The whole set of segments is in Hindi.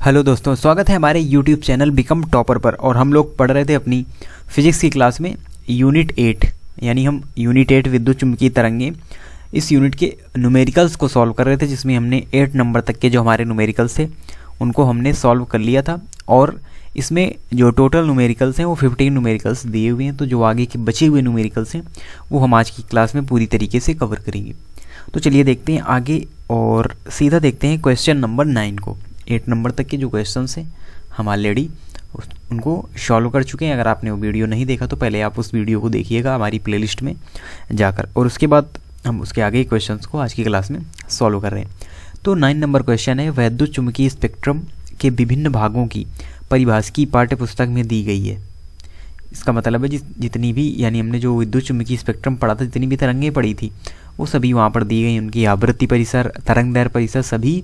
हेलो दोस्तों, स्वागत है हमारे YouTube चैनल बिकम टॉपर पर। और हम लोग पढ़ रहे थे अपनी फिजिक्स की क्लास में यूनिट 8, यानी हम यूनिट 8 विद्युत चुम्बकीय तरंगें, इस यूनिट के न्यूमेरिकल्स को सॉल्व कर रहे थे, जिसमें हमने 8 नंबर तक के जो हमारे न्यूमेरिकल्स थे उनको हमने सॉल्व कर लिया था। और इसमें जो टोटल न्यूमेरिकल्स हैं वो 15 न्यूमेरिकल्स दिए हुए हैं। तो जो आगे के बचे हुए न्यूमेरिकल्स हैं वो हम आज की क्लास में पूरी तरीके से कवर करेंगे। तो चलिए देखते हैं आगे और सीधा देखते हैं क्वेश्चन नंबर 9 को। 8 नंबर तक के जो क्वेश्चंस हैं हम ऑलरेडी उनको सॉल्व कर चुके हैं। अगर आपने वो वीडियो नहीं देखा तो पहले आप उस वीडियो को देखिएगा हमारी प्लेलिस्ट में जाकर, और उसके बाद हम उसके आगे क्वेश्चंस को आज की क्लास में सॉल्व कर रहे हैं। तो 9 नंबर क्वेश्चन है, वैद्युत चुम्बकीय स्पेक्ट्रम के विभिन्न भागों की परिभाषा पाठ्य पुस्तक में दी गई है। इसका मतलब है जितनी भी, यानी हमने जो विद्युत चुम्बकीय स्पेक्ट्रम पढ़ा था, जितनी भी तरंगें पढ़ी थी वो सभी वहाँ पर दी गई। उनकी आवृत्ति परिसर, तरंग दैर्घ्य परिसर सभी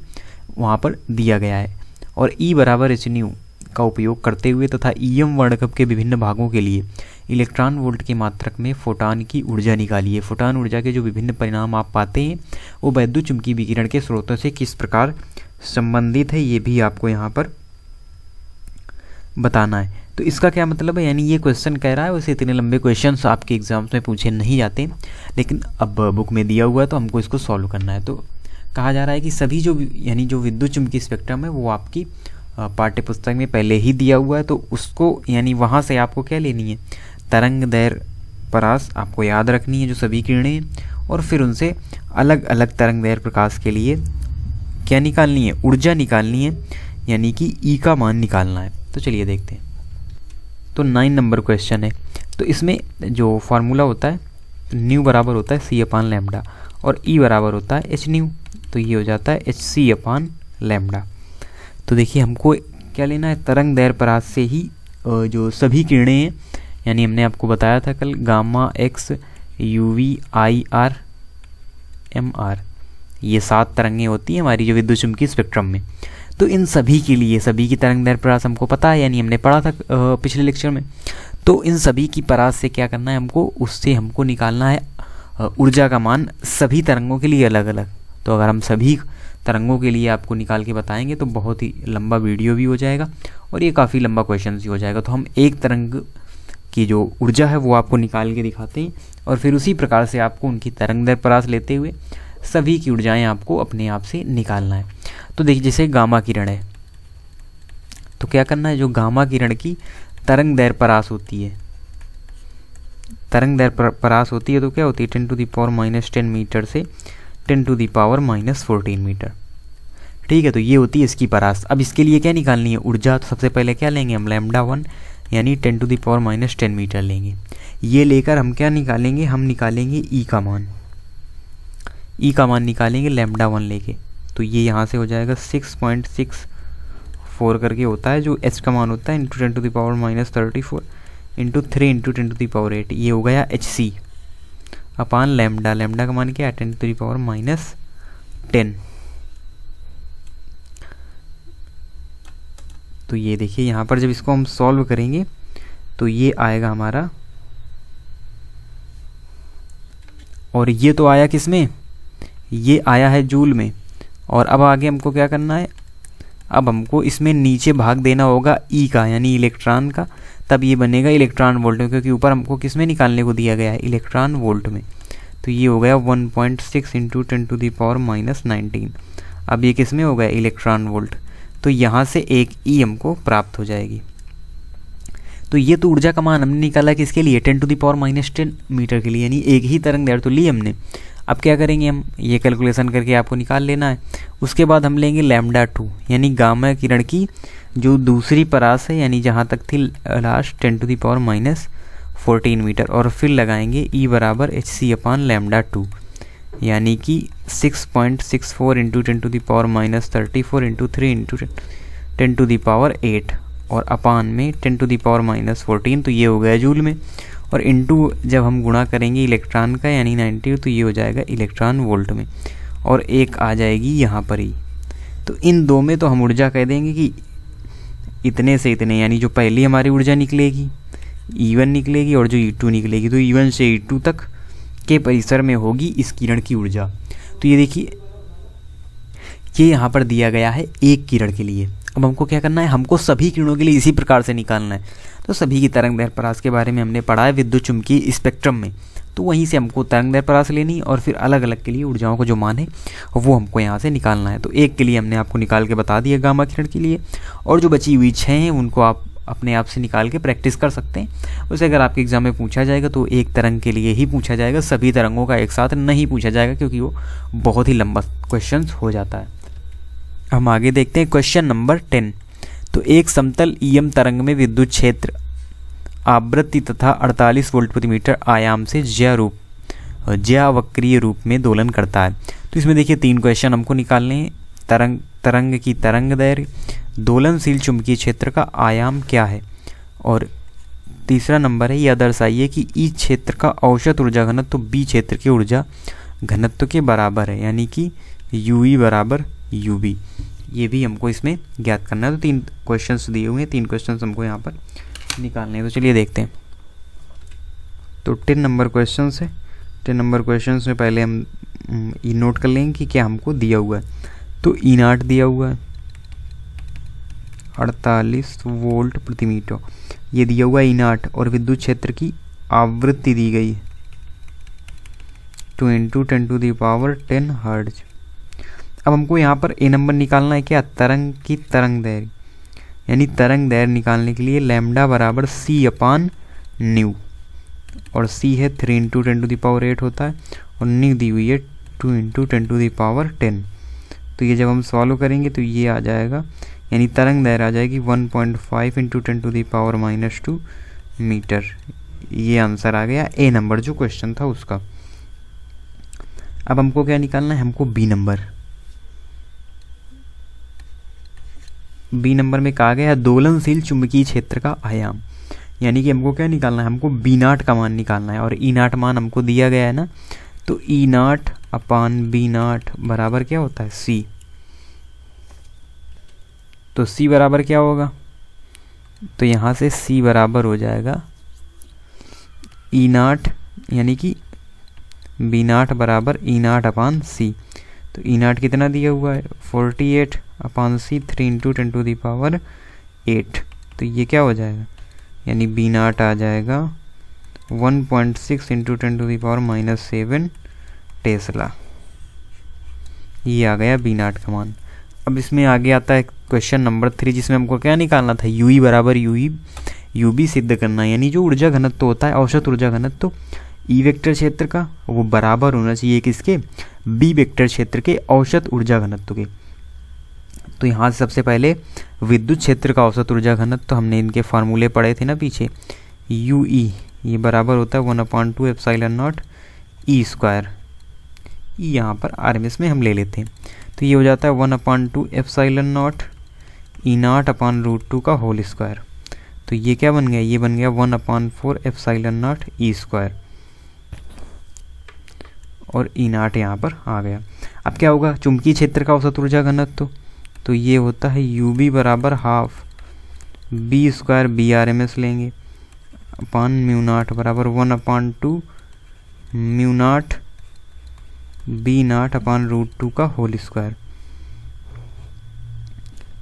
वहाँ पर दिया गया है। और E बराबर hν का उपयोग करते हुए तथा EM वर्णक्रम के विभिन्न भागों के लिए इलेक्ट्रॉन वोल्ट के मात्रक में फोटॉन की ऊर्जा निकालिए। फोटॉन ऊर्जा के जो विभिन्न परिणाम आप पाते हैं वो वैद्युत चुम्बकीय विकिरण के स्रोतों से किस प्रकार संबंधित है, ये भी आपको यहाँ पर बताना है। तो इसका क्या मतलब है, यानी ये क्वेश्चन कह रहा है, वैसे इतने लंबे क्वेश्चंस आपके एग्जाम्स में पूछे नहीं जाते, लेकिन अब बुक में दिया हुआ है तो हमको इसको सॉल्व करना है। तो कहा जा रहा है कि सभी जो यानी जो विद्युत चुम्बकीय स्पेक्ट्रम है वो आपकी पाठ्य पुस्तक में पहले ही दिया हुआ है। तो उसको यानी वहाँ से आपको क्या लेनी है, तरंग दैर्घ्य परास आपको याद रखनी है जो सभी किरणें हैं, और फिर उनसे अलग अलग तरंग दैर्घ्य प्रकाश के लिए क्या निकालनी है, ऊर्जा निकालनी है, यानी कि ई का मान निकालना है। तो चलिए देखते हैं। तो 9 नंबर क्वेश्चन है, तो इसमें जो फार्मूला होता है न्यू बराबर होता है C/λ और E बराबर होता है hν, तो ये हो जाता है hc/λ। तो देखिए हमको क्या लेना है, तरंग दैर्घ्य परास से ही जो सभी किरणें हैं, यानी हमने आपको बताया था कल gamma, x, UV, IR, MR, ये 7 तरंगें होती हैं हमारी जो विद्युत चुम्बकीय स्पेक्ट्रम में। तो इन सभी के लिए सभी की तरंग दैर्घ्य परास हमको पता है, यानी हमने पढ़ा था पिछले लेक्चर में। तो इन सभी की परास से क्या करना है हमको, उससे हमको निकालना है ऊर्जा का मान सभी तरंगों के लिए अलग अलग। तो अगर हम सभी तरंगों के लिए आपको निकाल के बताएंगे तो बहुत ही लंबा वीडियो भी हो जाएगा और ये काफ़ी लंबा क्वेश्चन भी हो जाएगा। तो हम एक तरंग की जो ऊर्जा है वो आपको निकाल के दिखाते हैं, और फिर उसी प्रकार से आपको उनकी तरंग दैर्घ्य परास लेते हुए सभी की ऊर्जाएं आपको अपने आप से निकालना है। तो देखिए जैसे गामा किरण है, तो क्या करना है, जो गामा किरण की तरंग दैर्घ्य परास होती है, तरंग दैर्घ्य परास होती है तो क्या होती है 10⁻⁻10 मीटर से 10⁻⁻14 मीटर। ठीक है, तो ये होती है इसकी परास। अब इसके लिए क्या निकालनी है, ऊर्जा। तो सबसे पहले क्या लेंगे हम, λ1 यानी 10⁻⁻10 मीटर लेंगे। ये लेकर हम क्या निकालेंगे, हम निकालेंगे E का मान। E का मान निकालेंगे λ1 लेके, तो ये यहाँ से हो जाएगा 6.64 करके होता है, जो H का मान होता है इंटू 10⁻34 इंटू 3 इंटू 10⁸, ये हो गया hc अपान लैम्डा। लैम्डा का मान क्या है 10⁻⁻10। तो ये देखिए यहाँ पर जब इसको हम सॉल्व करेंगे तो ये आएगा हमारा, और ये तो आया किस में, ये आया है जूल में। और अब आगे हमको क्या करना है, अब हमको इसमें नीचे भाग देना होगा E का, यानी इलेक्ट्रॉन का, तब ये बनेगा इलेक्ट्रॉन वोल्ट में, क्योंकि ऊपर हमको किस में निकालने को दिया गया है, इलेक्ट्रॉन वोल्ट में। तो ये हो गया 1.6 इंटू 10⁻⁻19। अब ये किस में हो गया, इलेक्ट्रॉन वोल्ट। तो यहाँ से एक E हमको प्राप्त हो जाएगी। तो ये तो ऊर्जा का मान हमने निकाला किसके लिए, 10⁻⁻10 मीटर के लिए, यानी एक ही तरंग दैर्घ्य तो ली हमने। अब क्या करेंगे हम, ये कैलकुलेशन करके आपको निकाल लेना है। उसके बाद हम लेंगे λ2, यानी गामा किरण की जो दूसरी परास है, यानी जहाँ तक थी लास्ट 10⁻⁻14 मीटर, और फिर लगाएंगे E बराबर hc/λ2, यानी कि 6.64 इंटू 10⁻34 इंटू 3 इंटू 10⁸, और अपान में 10⁻14, तो ये हो गया जूल में, और इंटू जब हम गुणा करेंगे इलेक्ट्रॉन का यानी 90, तो ये हो जाएगा इलेक्ट्रॉन वोल्ट में, और एक आ जाएगी यहाँ पर ही। तो इन दो में तो हम ऊर्जा कह देंगे कि इतने से इतने, यानी जो पहली हमारी ऊर्जा निकलेगी E1 निकलेगी, और जो E2 निकलेगी, तो E1 से E2 तक के परिसर में होगी इस किरण की ऊर्जा। तो ये देखिए ये यहाँ पर दिया गया है एक किरण के लिए। अब हमको क्या करना है, हमको सभी किरणों के लिए इसी प्रकार से निकालना है। तो सभी की तरंग दैर्ध्य परास के बारे में हमने पढ़ा है विद्युत चुम्बकीय स्पेक्ट्रम में, तो वहीं से हमको तरंग दैर्ध्य परास लेनी और फिर अलग अलग के लिए ऊर्जाओं को जो मान है वो हमको यहाँ से निकालना है। तो एक के लिए हमने आपको निकाल के बता दिया गामा किरण के लिए, और जो बची हुई 6 हैं उनको आप अपने आप से निकाल के प्रैक्टिस कर सकते हैं। उसे अगर आपके एग्जाम में पूछा जाएगा तो एक तरंग के लिए ही पूछा जाएगा, सभी तरंगों का एक साथ नहीं पूछा जाएगा, क्योंकि वो बहुत ही लंबा क्वेश्चन हो जाता है। हम आगे देखते हैं क्वेश्चन नंबर 10। तो एक समतल ईएम तरंग में विद्युत क्षेत्र आवृत्ति तथा 48 वोल्ट प्रति मीटर आयाम से ज्यावक्रीय रूप में दोलन करता है। तो इसमें देखिए 3 क्वेश्चन हमको निकालने हैं। तरंग की तरंग दैर्घ्य, दोलनशील चुंबकीय क्षेत्र का आयाम क्या है, और तीसरा नंबर है यह दर्शाइए कि ई क्षेत्र का औसत ऊर्जा घनत्व तो बी क्षेत्र के ऊर्जा घनत्व के बराबर है, यानी कि यूई बराबर यूबी। ये भी हमको इसमें ज्ञात करना है। तो 3 क्वेश्चंस दिए हुए हैं, 3 क्वेश्चंस हमको यहाँ पर निकालने हैं। तो चलिए देखते हैं। तो 10 नंबर क्वेश्चन है। 10 नंबर क्वेश्चन में पहले हम ई नोट कर लेंगे कि क्या हमको दिया हुआ है। तो ई नाट दिया हुआ है 48 वोल्ट प्रति मीटर, ये दिया हुआ है ई नाट, और विद्युत क्षेत्र की आवृत्ति दी गई है 2 × 10⁻10 हर्ट्ज। अब हमको यहाँ पर ए नंबर निकालना है, क्या, तरंग की तरंग दैर्घ्य, यानी तरंग दैर्घ्य निकालने के लिए लैम्डा बराबर c/न्यू, और c है 3 × 10⁸ होता है, और न्यू दी हुई है 2 × 10⁻10। तो ये जब हम सॉल्व करेंगे तो ये आ जाएगा, यानी तरंग दैर्घ्य आ जाएगी 1.5 × 10⁻2 मीटर। ये आंसर आ गया ए नंबर जो क्वेश्चन था उसका। अब हमको क्या निकालना है, हमको बी नंबर। बी नंबर में कहा गया दोलनशील चुंबकीय क्षेत्र का आयाम, यानी कि हमको क्या निकालना है, हमको बी नाट का मान निकालना है, और ई नाट मान हमको दिया गया है ना। तो ई नाट अपान बी नाट बराबर क्या होता है, सी। तो सी बराबर क्या होगा, तो यहाँ से सी बराबर हो जाएगा ई नाट, यानी कि बी नाट बराबर ई नाट अपान सी। तो ई नाट कितना दिया हुआ है 48 अपान सी 3 × 10⁸। तो ये क्या हो जाएगा, यानी बी नाट आ जाएगा 1.6 × 10⁻⁻7 टेस्ला। ये आ गया बी नाट का मान। अब इसमें आगे आता है क्वेश्चन नंबर 3, जिसमें हमको क्या निकालना था, यूई बराबर यूबी सिद्ध करना, यानी जो ऊर्जा घनत्व होता है, औसत ऊर्जा घनत्व तो ई वेक्टर क्षेत्र का वो बराबर होना चाहिए किसके, बी वेक्टर क्षेत्र के औसत ऊर्जा घनत्व के। तो यहाँ से सबसे पहले विद्युत क्षेत्र का औसत ऊर्जा घनत्व तो हमने इनके फार्मूले पढ़े थे ना पीछे, यूई ये बराबर होता है 1/2 ε0 E²। ई यहाँ पर RMS में हम ले लेते हैं, तो ये हो जाता है 1/2 ε0 E0 अपान √2 का होल स्क्वायर। तो ये क्या बन गया, ये बन गया 1/4 ε0 E², और E0 यहाँ पर आ गया। अब क्या होगा, चुंबकीय क्षेत्र का औसत ऊर्जा घनत्व तो ये होता है यूबी बराबर हाफ B² BRMS लेंगे अपान μ0 बराबर 1/2 μ0 B0 अपान √2 का होल स्क्वायर।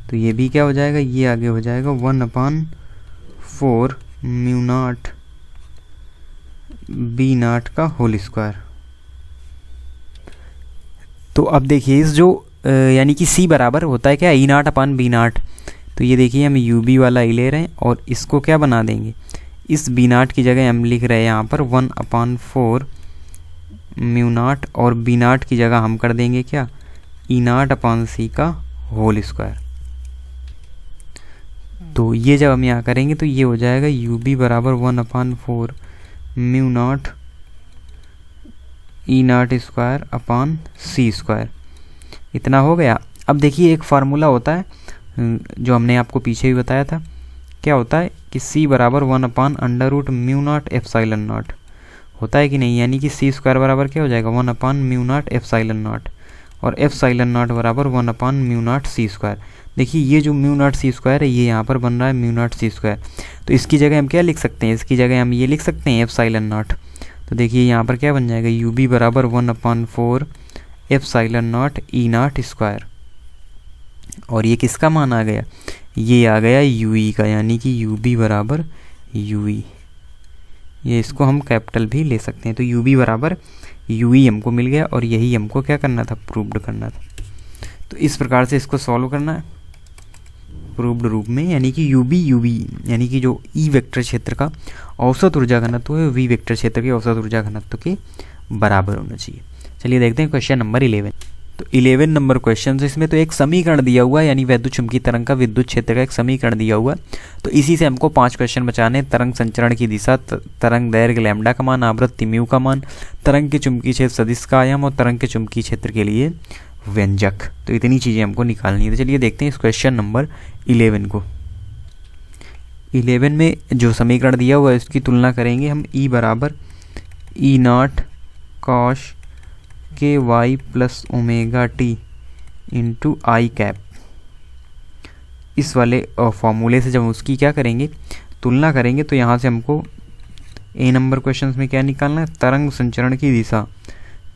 तो ये भी क्या हो जाएगा, ये आगे हो जाएगा 1/4 μ0 B0 का होल स्क्वायर। तो अब देखिए इस जो यानी कि C बराबर होता है क्या, E0 अपान B0। तो ये देखिए हम UB वाला ही ले रहे हैं, और इसको क्या बना देंगे, इस B0 की जगह हम लिख रहे हैं यहाँ पर 1/4 μ0, और B0 की जगह हम कर देंगे क्या, E0 अपान C का होल स्क्वायर। तो ये जब हम यहाँ करेंगे तो ये हो जाएगा UB बराबर 1/4 μ0 E0² अपान C²। इतना हो गया। अब देखिए एक फार्मूला होता है जो हमने आपको पीछे भी बताया था, क्या होता है कि C बराबर 1/√μ0 ε0 होता है कि नहीं, यानी कि C² बराबर क्या हो जाएगा 1/μ0 ε0, और ε0 बराबर 1/μ0 C²। देखिए ये जो μ0 C² है ये यहाँ पर बन रहा है μ0 C²। तो इसकी जगह हम क्या लिख सकते हैं, इसकी जगह हम ये लिख सकते हैं ε0। तो देखिए यहाँ पर क्या बन जाएगा, UB बराबर 1/4 ε0 E0²। और ये किसका मान आ गया, ये आ गया यूई का, यानी कि यूबी बराबर यूई। ये इसको हम कैपिटल भी ले सकते हैं। तो यूबी बराबर यूई हमको मिल गया और यही हमको क्या करना था, प्रूव्ड करना था। तो इस प्रकार से इसको सॉल्व करना है प्रूव्ड रूप में, यानी कि यूबी यानी कि जो ई वेक्टर क्षेत्र का औसत ऊर्जा घनत्व है वी वेक्टर क्षेत्र के औसत ऊर्जा घनत्व के बराबर होना चाहिए। चलिए देखते हैं क्वेश्चन नंबर 11। तो 11 नंबर क्वेश्चन, इसमें तो एक समीकरण दिया हुआ है, यानी वैद्युत चुंबकीय तरंग का विद्युत क्षेत्र का एक समीकरण दिया हुआ है। तो इसी से हमको 5 क्वेश्चन बचाने। तरंग संचरण की दिशा, तरंग दैर्घ्य लैम्डा का मान, आवृत्ति म्यू का मान, तरंग के चुंबकीय क्षेत्र सदिश का आयाम और तरंग के चुंबकीय क्षेत्र के लिए व्यंजक। तो इतनी चीज़ें हमको निकालनी है। तो चलिए देखते हैं इस क्वेश्चन नंबर 11 को। 11 में जो समीकरण दिया हुआ है इसकी तुलना करेंगे हम। ई बराबर E naught cos k y plus omega t into i cap, इस वाले फॉर्मूले से जब उसकी क्या करेंगे, तुलना करेंगे, तो यहाँ से हमको ए नंबर क्वेश्चन में क्या निकालना है, तरंग संचरण की दिशा।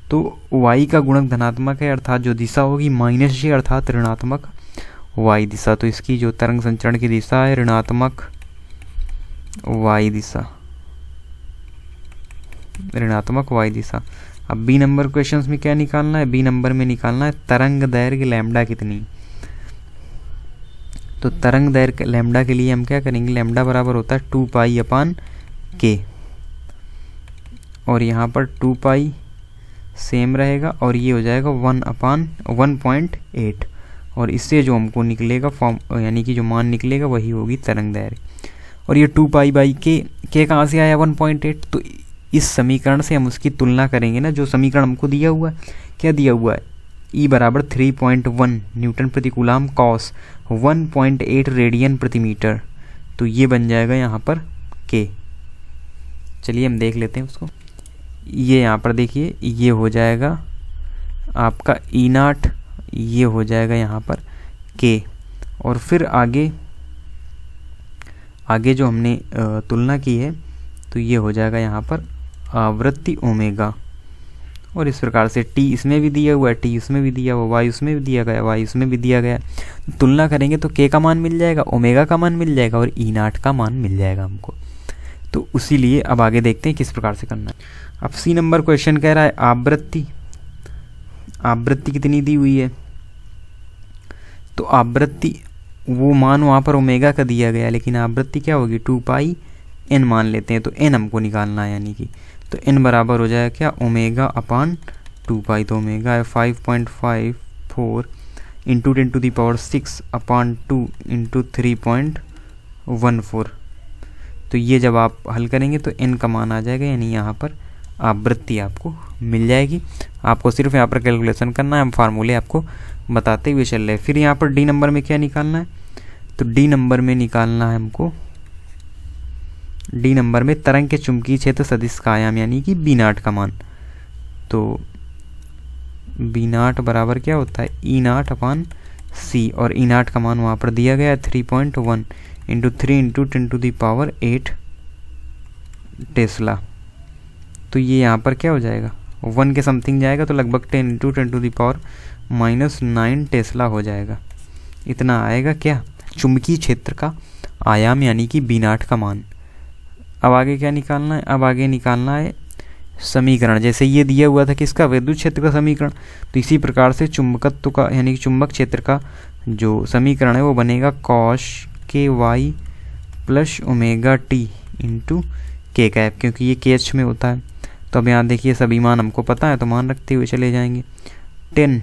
तो y का गुणक धनात्मक है, अर्थात जो दिशा होगी माइनस जे अर्थात ऋणात्मक y दिशा। तो इसकी जो तरंग संचरण की दिशा है ऋणात्मक y दिशा, ऋणात्मक y दिशा। अब बी नंबर क्वेश्चंस में क्या निकालना है, बी नंबर में निकालना है तरंग दैर्घ्य लैम्डा कितनी। तो तरंग दैर्घ्य लैम्डा के लिए हम क्या करेंगे, लैम्डा बराबर होता है 2 पाई अपान के, और यहाँ पर 2 पाई सेम रहेगा और ये हो जाएगा 1/1.8, और इससे जो हमको निकलेगा फॉर्म, यानी कि जो मान निकलेगा वही होगी तरंग दैर्घ्य। और ये 2 पाई बाई के कहाँ से आया 1.8, तो इस समीकरण से हम उसकी तुलना करेंगे ना, जो समीकरण हमको दिया हुआ है, क्या दिया हुआ है, ई बराबर 3.1 न्यूटन प्रति कूलाम कॉस 1.8 रेडियन प्रति मीटर। तो ये बन जाएगा यहाँ पर के। चलिए हम देख लेते हैं उसको। ये यहाँ पर देखिए, ये हो जाएगा आपका ई नॉट, ये हो जाएगा यहाँ पर के, और फिर आगे जो हमने तुलना की है तो ये हो जाएगा यहाँ पर आवृत्ति ओमेगा, और इस प्रकार से टी इसमें भी दिया हुआ है, टी उसमें भी दिया हुआ, वाई उसमें भी दिया गया, वाई उसमें भी दिया गया। तुलना करेंगे तो के का मान मिल जाएगा, ओमेगा का मान मिल जाएगा और ई नॉट का मान मिल जाएगा हमको। तो उसी लिए अब आगे देखते हैं किस प्रकार से करना है। अब सी नंबर क्वेश्चन कह रहा है आवृत्ति कितनी दी हुई है, तो आवृत्ति वो मान वहाँ पर ओमेगा का दिया गया, लेकिन आवृत्ति क्या होगी 2 पाई एन मान लेते हैं। तो एन हमको निकालना है, यानी कि तो एन बराबर हो जाएगा क्या, ओमेगा अपान 2 पाई। तो ओमेगा है 5.54 इंटू 10⁻⁶ अपान 2 इंटू 3.14। तो ये जब आप हल करेंगे तो एन का मान आ जाएगा, यानी यहाँ पर आवृत्ति आपको मिल जाएगी। आपको सिर्फ यहाँ पर कैलकुलेशन करना है, हम फार्मूले आपको बताते हुए चल रहे हैं। फिर यहाँ पर डी नंबर में क्या निकालना है, तो डी नंबर में निकालना है हमको, डी नंबर में तरंग के चुंबकीय क्षेत्र सदिश का आयाम, यानी कि बी नॉट का मान। तो बी नॉट बराबर क्या होता है, ई नॉट अपान सी, और ई नॉट का मान वहाँ पर दिया गया है 3.1 इंटू 3 इंटू 10⁸ टेस्ला। तो ये यहाँ पर क्या हो जाएगा, 1 के समथिंग जाएगा, तो लगभग 10 इंटू 10⁻⁹ टेस्ला हो जाएगा। इतना आएगा क्या, चुंबकीय क्षेत्र का आयाम, यानी कि बी नॉट का मान। अब आगे क्या निकालना है, अब आगे निकालना है समीकरण। जैसे ये दिया हुआ था किसका, विद्युत क्षेत्र का समीकरण, तो इसी प्रकार से चुंबकत्व का, यानी कि चुंबक क्षेत्र का जो समीकरण है वो बनेगा cos k y plus omega t into k cap, क्योंकि ये के एच में होता है। तो अब यहाँ देखिए सभी मान हमको पता है, तो मान रखते हुए चले जाएंगे 10।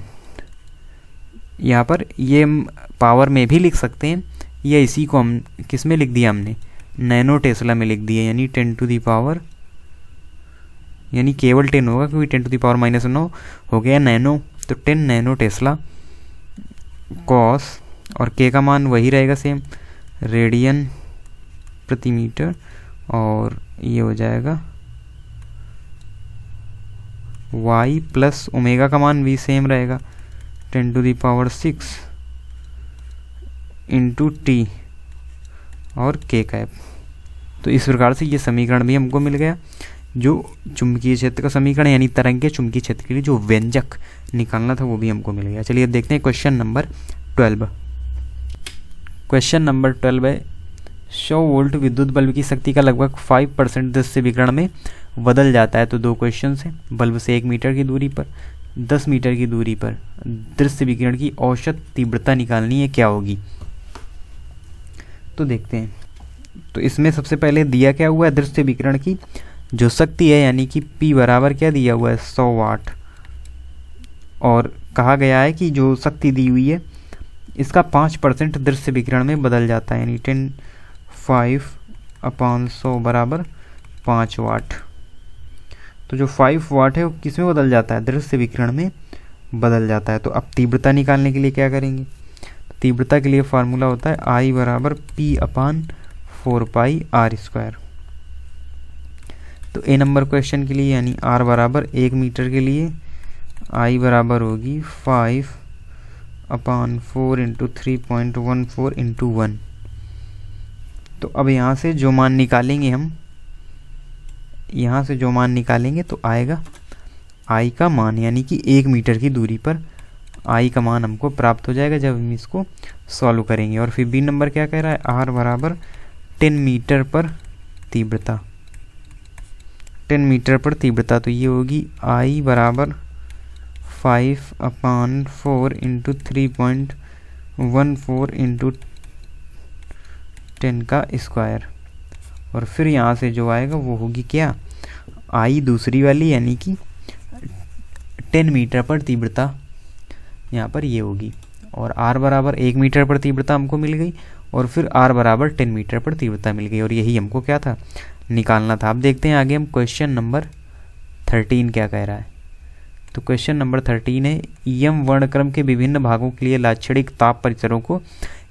यहाँ पर ये हम पावर में भी लिख सकते हैं, या इसी को हम किस में लिख दिया, हमने नैनो टेस्ला में लिख दिया, यानी 10⁻, यानी केवल 10 होगा, क्योंकि 10⁻⁻9 हो गया नैनो, तो 10 नैनो टेस्ला कॉस, और के का मान वही रहेगा सेम, रेडियन प्रति मीटर, और ये हो जाएगा y प्लस ओमेगा का मान भी सेम रहेगा 10⁻⁶ इंटू टी और के कैप। तो इस प्रकार से ये समीकरण भी हमको मिल गया, जो चुंबकीय क्षेत्र का समीकरण, यानी तरंग के चुंबकीय क्षेत्र के लिए जो व्यंजक निकालना था वो भी हमको मिल गया। चलिए अब देखते हैं क्वेश्चन नंबर 12। क्वेश्चन नंबर 12 है 100 वोल्ट विद्युत बल्ब की शक्ति का लगभग 5% दृश्य विकिरण में बदल जाता है। तो दो क्वेश्चन हैं। बल्ब से 1 मीटर की दूरी पर 10 मीटर की दूरी पर दृश्य विकिरण की औसत तीव्रता निकालनी है, क्या होगी। तो देखते हैं। तो इसमें सबसे पहले दिया क्या हुआ है, दृश्य विकिरण की जो शक्ति है यानी कि P बराबर क्या दिया हुआ है 100 वाट, और कहा गया है कि जो शक्ति दी हुई है इसका 5% दृश्य विकिरण में बदल जाता है, यानी 5/100 बराबर 5 वाट। तो जो 5 वाट है वो किस में बदल जाता है, दृश्य विकिरण में बदल जाता है। तो अब तीव्रता निकालने के लिए क्या करेंगे, तीव्रता के लिए फार्मूला होता है I बराबर P/4πr²। तो ए नंबर क्वेश्चन के लिए यानी R बराबर 1 मीटर के लिए I बराबर होगी 5/4 × 3.14 × 1। तो अब यहाँ से जो मान निकालेंगे हम, यहाँ से जो मान निकालेंगे तो आएगा I का मान, यानी कि 1 मीटर की दूरी पर I का मान हमको प्राप्त हो जाएगा जब हम इसको सॉल्व करेंगे। और फिर बी नंबर क्या कह रहा है, R बराबर 10 मीटर पर तीव्रता, 10 मीटर पर तीव्रता। तो ये होगी I बराबर 5/4 × 3.14 × 10 का स्क्वायर। और फिर यहाँ से जो आएगा वो होगी क्या, I दूसरी वाली यानी कि 10 मीटर पर तीव्रता यहाँ पर ये होगी, और R बराबर 1 मीटर पर तीव्रता हमको मिल गई, और फिर R बराबर 10 मीटर पर तीव्रता मिल गई, और यही हमको क्या था, निकालना था। अब देखते हैं आगे हम क्वेश्चन नंबर 13 क्या कह रहा है। तो क्वेश्चन नंबर 13 है EM वर्णक्रम के विभिन्न भागों के लिए लाक्षणिक ताप परिसरों को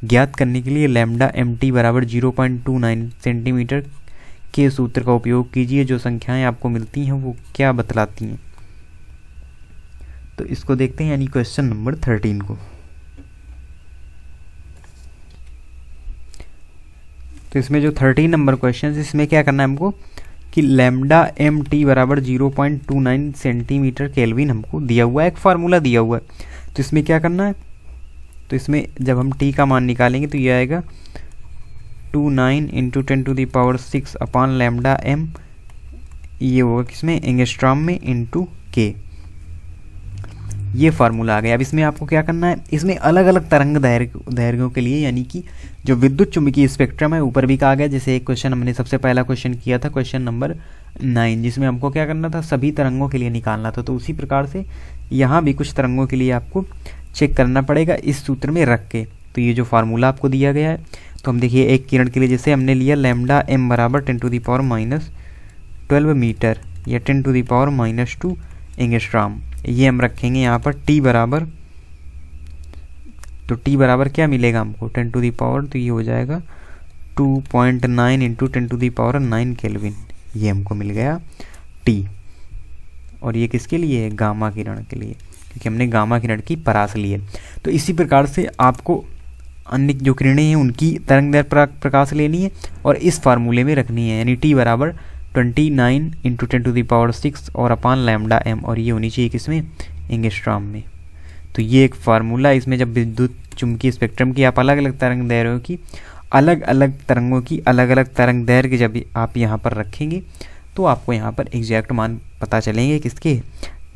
ज्ञात करने के लिए लैम्डा MT बराबर 0.29 सेंटीमीटर के सूत्र का उपयोग कीजिए। जो संख्याएं आपको मिलती हैं वो क्या बतलाती हैं। तो इसको देखते हैं, यानी क्वेश्चन नंबर 13 को। तो इसमें जो 13 नंबर क्वेश्चन है इसमें क्या करना है हमको कि लैम्डा MT बराबर 0.29 सेंटीमीटर केल्विन हमको दिया हुआ है, एक फार्मूला दिया हुआ है। तो इसमें क्या करना है, तो इसमें जब हम T का मान निकालेंगे तो ये आएगा 29 × 10⁶ अपान लैम्डा M, ये होगा किसमें, एंगस्ट्रॉम में, इंटू K। ये फार्मूला आ गया। अब इसमें आपको क्या करना है, इसमें अलग अलग तरंग दैर्घ्यों के लिए यानी कि जो विद्युत चुंबकीय स्पेक्ट्रम है ऊपर भी कहा गया। जैसे एक क्वेश्चन हमने सबसे पहला क्वेश्चन किया था क्वेश्चन नंबर 9, जिसमें हमको क्या करना था, सभी तरंगों के लिए निकालना था। तो उसी प्रकार से यहाँ भी कुछ तरंगों के लिए आपको चेक करना पड़ेगा इस सूत्र में रख के। तो ये जो फार्मूला आपको दिया गया है, तो हम देखिए एक किरण के लिए जैसे हमने लिया लैम्डा M बराबर 10⁻12 मीटर या 10⁻2 एंगस्ट्रॉम, ये हम रखेंगे यहाँ पर T बराबर, तो T बराबर क्या मिलेगा हमको 10 टू दी पावर, तो ये हो जाएगा 2.9 × 10⁻9 केल्विन, ये हमको मिल गया T। और ये किसके लिए है, गामा किरण के लिए, क्योंकि हमने गामा किरण की परास ली है। तो इसी प्रकार से आपको अन्य जो किरणें हैं उनकी तरंगदैर्घ्य प्रकाश लेनी है और इस फार्मूले में रखनी है, यानी T बराबर 29 × 10⁻6 और अपान लैम्डा M, और ये होनी चाहिए किसमें, एंगस्ट्रॉम में। तो ये एक फार्मूला, इसमें जब विद्युत चुंबकीय स्पेक्ट्रम की आप अलग अलग तरंग दैर्घ्यों की अलग अलग तरंगों की अलग अलग तरंग दैर्घ्य जब आप यहाँ पर रखेंगे तो आपको यहाँ पर एग्जैक्ट मान पता चलेंगे किसके,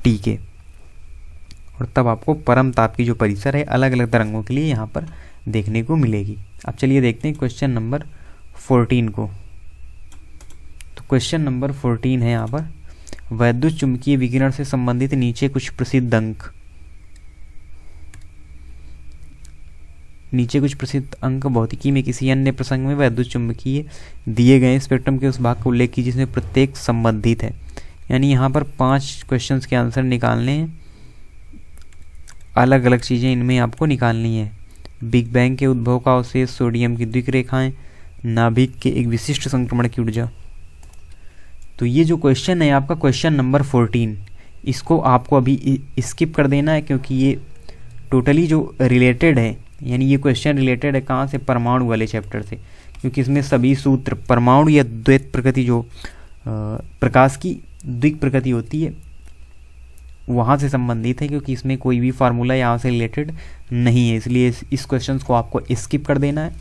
T के। और तब आपको परम ताप की जो परिसर है अलग अलग तरंगों के लिए यहाँ पर देखने को मिलेगी। अब चलिए देखते हैं क्वेश्चन नंबर 14 को। तो क्वेश्चन नंबर 14 है यहाँ पर, वैद्युत चुंबकीय विकिरण से संबंधित नीचे कुछ प्रसिद्ध अंक भौतिकी में किसी अन्य प्रसंग में वैद्युत चुंबकीय दिए गए स्पेक्ट्रम के उस भाग का उल्लेख कीजिए जिसमें प्रत्येक संबंधित है। यानी यहाँ पर 5 क्वेश्चंस के आंसर निकालने हैं, अलग अलग चीज़ें इनमें आपको निकालनी है। बिग बैंग के उद्भव का अवशेष, सोडियम की द्विक रेखाएं, नाभिक के एक विशिष्ट संक्रमण की ऊर्जा। तो ये जो क्वेश्चन है आपका क्वेश्चन नंबर 14, इसको आपको अभी स्किप कर देना है क्योंकि ये टोटली जो रिलेटेड है, यानी ये क्वेश्चन रिलेटेड है कहाँ से, परमाणु वाले चैप्टर से, क्योंकि इसमें सभी सूत्र परमाणु या द्वैत प्रकृति जो प्रकाश की द्विक प्रकृति होती है वहाँ से संबंधित है, क्योंकि इसमें कोई भी फार्मूला यहाँ से रिलेटेड नहीं है, इसलिए इस क्वेश्चन को आपको स्किप कर देना है।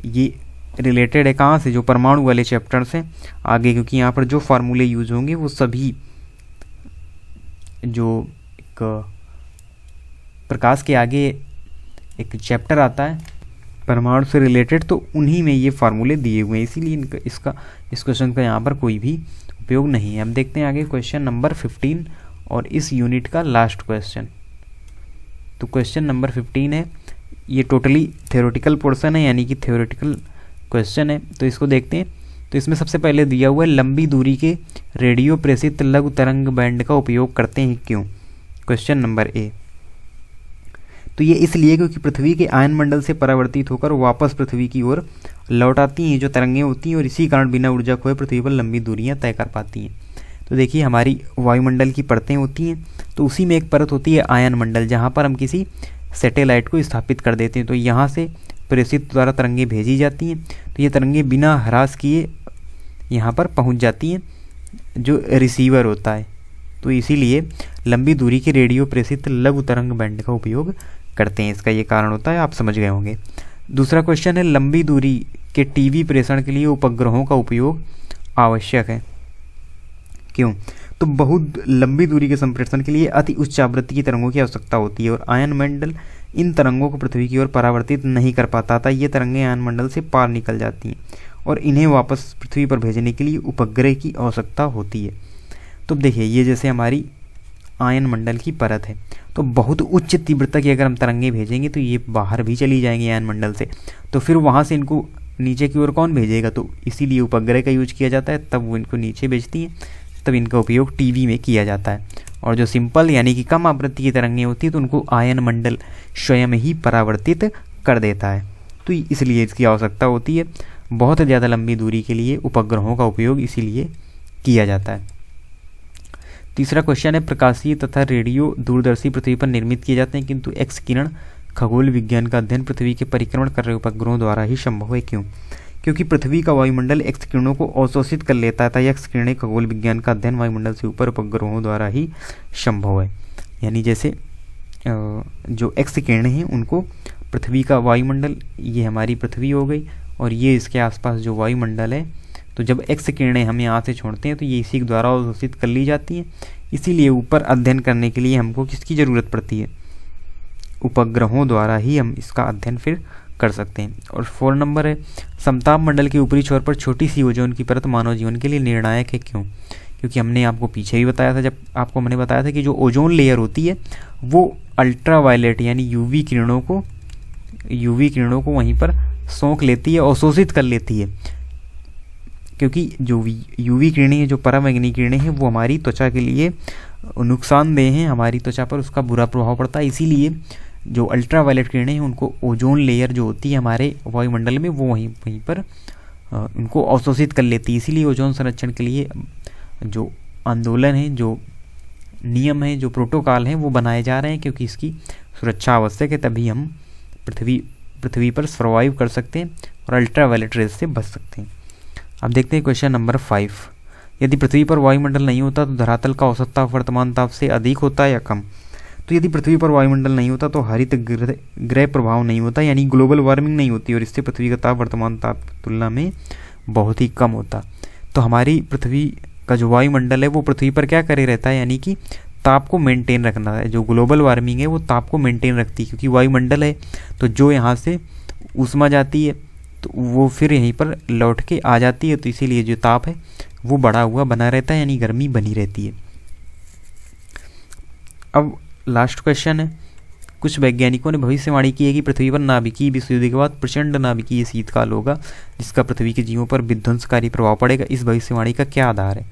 ये रिलेटेड है कहाँ से, जो परमाणु वाले चैप्टर से आगे, क्योंकि यहाँ पर जो फार्मूले यूज होंगे वो सभी जो एक प्रकाश के आगे एक चैप्टर आता है परमाणु से रिलेटेड, तो उन्हीं में ये फार्मूले दिए हुए हैं, इसीलिए इस क्वेश्चन का यहाँ पर कोई भी उपयोग नहीं है। हम देखते हैं आगे क्वेश्चन नंबर 15 और इस यूनिट का लास्ट क्वेश्चन। तो क्वेश्चन नंबर 15 है, ये टोटली थ्योरेटिकल पोर्शन है, यानी कि थ्योरेटिकल क्वेश्चन है। तो इसको देखते हैं। तो इसमें सबसे पहले दिया हुआ है लंबी दूरी के रेडियो प्रेषित लघु तरंग बैंड का उपयोग करते हैं क्यों। Question number A. तो ये इसलिए क्योंकि पृथ्वी के आयन मंडल से परावर्तित होकर वापस पृथ्वी की ओर लौट आती हैं जो तरंगें होती हैं, और इसी कारण बिना ऊर्जा खोए पृथ्वी पर लंबी दूरियां तय कर पाती हैं। तो देखिए हमारी वायुमंडल की परतें होती हैं, तो उसी में एक परत होती है आयन मंडल, जहाँ पर हम किसी सैटेलाइट को स्थापित कर देते हैं। तो यहाँ से प्रेषित द्वारा तरंगें भेजी जाती हैं, तो ये तरंगें बिना ह्रास किए यहाँ पर पहुँच जाती हैं जो रिसीवर होता है। तो इसीलिए लंबी दूरी के रेडियो प्रेषित लघु तरंग बैंड का उपयोग करते हैं, इसका ये कारण होता है, आप समझ गए होंगे। दूसरा क्वेश्चन है लंबी दूरी के टीवी प्रेषण के लिए उपग्रहों का उपयोग आवश्यक है क्यों। तो बहुत लंबी दूरी के संप्रेषण के लिए अति उच्च आवृत्ति की तरंगों की आवश्यकता होती है, और आयन मंडल इन तरंगों को पृथ्वी की ओर परावर्तित नहीं कर पाता था। ये तरंगें आयन मंडल से पार निकल जाती हैं और इन्हें वापस पृथ्वी पर भेजने के लिए उपग्रह की आवश्यकता होती है। तो देखिए ये जैसे हमारी आयन मंडल की परत है, तो बहुत उच्च तीव्रता की अगर हम तरंगें भेजेंगे तो ये बाहर भी चली जाएंगी आयन मंडल से, तो फिर वहाँ से इनको नीचे की ओर कौन भेजेगा। तो इसीलिए उपग्रह का यूज किया जाता है, तब वो इनको नीचे भेजती हैं, तब इनका उपयोग टीवी में किया जाता है। और जो सिंपल यानी कि कम आवृत्ति की तरंगें होती है तो उनको आयन मंडल स्वयं ही परावर्तित कर देता है, तो इसलिए इसकी आवश्यकता होती है। बहुत ज़्यादा लंबी दूरी के लिए उपग्रहों का उपयोग इसीलिए किया जाता है। तीसरा क्वेश्चन है प्रकाशीय तथा रेडियो दूरदर्शी पृथ्वी पर निर्मित किए जाते हैं, किंतु एक्स किरण खगोल विज्ञान का अध्ययन पृथ्वी के परिक्रमण कर रहे उपग्रहों द्वारा ही संभव है क्यों। क्योंकि पृथ्वी का वायुमंडल एक्स किरणों को अवशोषित कर लेता है, एक्स किरणें खगोल विज्ञान का अध्ययन वायुमंडल से ऊपर उपग्रहों द्वारा ही संभव है। यानी जैसे जो एक्स किरणें हैं उनको पृथ्वी का वायुमंडल, ये हमारी पृथ्वी हो गई, और ये इसके आसपास जो वायुमंडल है, तो जब एक्स किरणें हम यहाँ से छोड़ते हैं तो ये इसी के द्वारा अवशोषित कर ली जाती हैं। इसीलिए ऊपर अध्ययन करने के लिए हमको किसकी ज़रूरत पड़ती है, उपग्रहों द्वारा ही हम इसका अध्ययन फिर कर सकते हैं। और 4 नंबर है समताप मंडल के ऊपरी छोर पर छोटी सी ओजोन की परत मानव जीवन के लिए निर्णायक है क्यों। क्योंकि हमने आपको पीछे भी बताया था, जब आपको मैंने बताया था कि जो ओजोन लेयर होती है वो अल्ट्रा वायलेट यानी यूवी किरणों को वहीं पर सोख लेती है, अवशोषित कर लेती है। क्योंकि जो यूवी किरणें हैं, जो पराबैंगनी किरणें हैं, वो हमारी त्वचा के लिए नुकसानदेह हैं, हमारी त्वचा पर उसका बुरा प्रभाव पड़ता है। इसीलिए जो अल्ट्रा वायलेट किरणें हैं उनको ओजोन लेयर जो होती है हमारे वायुमंडल में, वो वहीं पर उनको अवशोषित कर लेती है। इसीलिए ओजोन संरक्षण के लिए जो आंदोलन है, जो नियम है, जो प्रोटोकॉल हैं वो बनाए जा रहे हैं, क्योंकि इसकी सुरक्षा आवश्यक है, तभी हम पृथ्वी पर सर्वाइव कर सकते हैं और अल्ट्रा वायलेट रेज से बच सकते हैं। अब देखते हैं क्वेश्चन नंबर 5। यदि पृथ्वी पर वायुमंडल नहीं होता तो धरातल का औसत ताप वर्तमान ताप से अधिक होता है या कम। तो यदि पृथ्वी पर वायुमंडल नहीं होता तो हरित गृह प्रभाव नहीं होता, यानी ग्लोबल वार्मिंग नहीं होती, और इससे पृथ्वी का ताप वर्तमान ताप की तुलना में बहुत ही कम होता। तो हमारी पृथ्वी का जो वायुमंडल है वो पृथ्वी पर क्या करे रहता है, यानी कि ताप को मेंटेन रखना है। जो ग्लोबल वार्मिंग है वो ताप को मेंटेन रखती है, क्योंकि वायुमंडल है तो जो यहाँ से ऊष्मा जाती है तो वो फिर यहीं पर लौट के आ जाती है, तो इसीलिए जो ताप है वो बढ़ा हुआ बना रहता है, यानी गर्मी बनी रहती है। अब लास्ट क्वेश्चन है, कुछ वैज्ञानिकों ने भविष्यवाणी की है कि पृथ्वी पर नाभिकीय विश्व युद्ध के बाद प्रचंड नाभिकीय शीतकाल होगा, जिसका पृथ्वी के जीवों पर विध्वंसकारी प्रभाव पड़ेगा। इस भविष्यवाणी का क्या आधार है।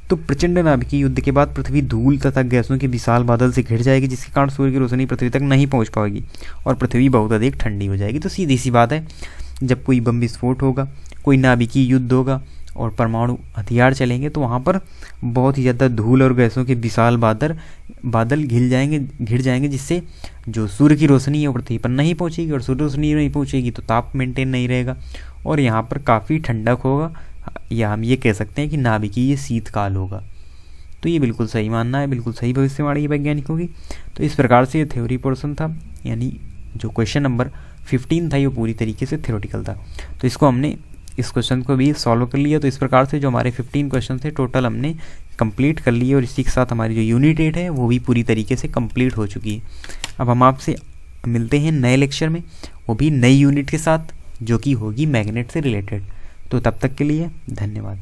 तो प्रचंड नाभिकीय युद्ध के बाद पृथ्वी धूल तथा गैसों के विशाल बादल से घिर जाएगी, जिसके कारण सूर्य की रोशनी पृथ्वी तक नहीं पहुंच पाएगी और पृथ्वी बहुत अधिक ठंडी हो जाएगी। तो सीधी सी बात है, जब कोई बम विस्फोट होगा, कोई नाभिकीय युद्ध होगा और परमाणु हथियार चलेंगे, तो वहाँ पर बहुत ही ज़्यादा धूल और गैसों के विशाल बादल घिर जाएंगे, जिससे जो सूर्य की रोशनी है वो पृथ्वी पर नहीं पहुँचेगी, और सूर्य रोशनी नहीं पहुँचेगी तो ताप मेंटेन नहीं रहेगा और यहाँ पर काफ़ी ठंडक होगा, या हम ये कह सकते हैं कि नाभिकीय शीतकाल होगा। तो ये बिल्कुल सही मानना है, बिल्कुल सही भविष्यवाणी है वैज्ञानिकों की। तो इस प्रकार से ये थ्योरी पोर्शन था, यानी जो क्वेश्चन नंबर 15 था ये पूरी तरीके से थ्योरेटिकल था। तो इसको हमने इस क्वेश्चन को भी सॉल्व कर लिया। तो इस प्रकार से जो हमारे 15 क्वेश्चन थे टोटल हमने कंप्लीट कर लिए, और इसी के साथ हमारी जो यूनिट 8 है वो भी पूरी तरीके से कंप्लीट हो चुकी है। अब हम आपसे मिलते हैं नए लेक्चर में, वो भी नई यूनिट के साथ, जो कि होगी मैग्नेट से रिलेटेड। तो तब तक के लिए धन्यवाद।